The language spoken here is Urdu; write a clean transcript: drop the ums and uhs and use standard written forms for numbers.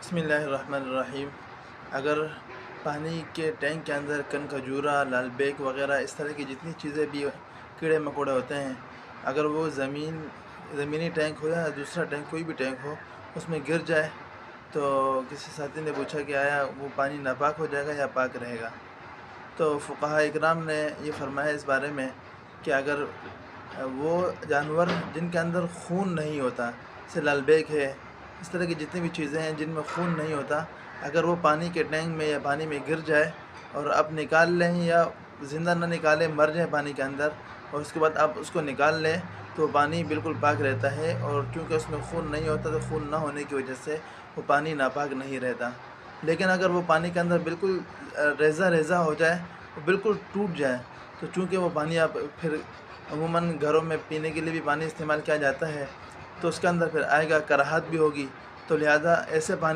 بسم اللہ الرحمن الرحیم۔ اگر پانی کے ٹینک کے اندر کن کھجورا، لال بیک وغیرہ اس طرح کی جتنی چیزیں بھی کیڑے مکوڑے ہوتے ہیں، اگر وہ زمینی ٹینک ہو یا دوسرا ٹینک، کوئی بھی ٹینک ہو، اس میں گر جائے تو کسی ساتھی نے پوچھا کہ آیا وہ پانی ناپاک ہو جائے گا یا پاک رہے گا؟ تو فقہاء اکرام نے یہ فرمایا اس بارے میں کہ اگر وہ جانور جن کے اندر خون نہیں ہوتا، جیسے لال بیک ہے، اس طرح کی جتنی بھی چیزیں ہیں جن میں خون نہیں ہوتا، اگر وہ پانی کے ٹینک میں یا پانی میں گر جائے اور اب نکال لیں یا زندہ نہ نکالیں، مر جائیں پانی کے اندر، اور اس کے بعد آپ اس کو نکال لیں تو وہ پانی بالکل پاک رہتا ہے، اور چونکہ اس میں خون نہیں ہوتا تو خون نہ ہونے کی وجہ سے وہ پانی ناپاک نہیں رہتا۔ لیکن اگر وہ پانی کے اندر بالکل ریزہ ریزہ ہو جائے، وہ بالکل ٹوٹ جائے، تو چونکہ وہ پانی آپ پھر عموماً گھروں میں پینے کے لیے بھی پانی استعمال کیا جاتا ہے، تو اس کے اندر پھر آئے گا کراہت بھی ہوگی، تو لہذا ایسے پانی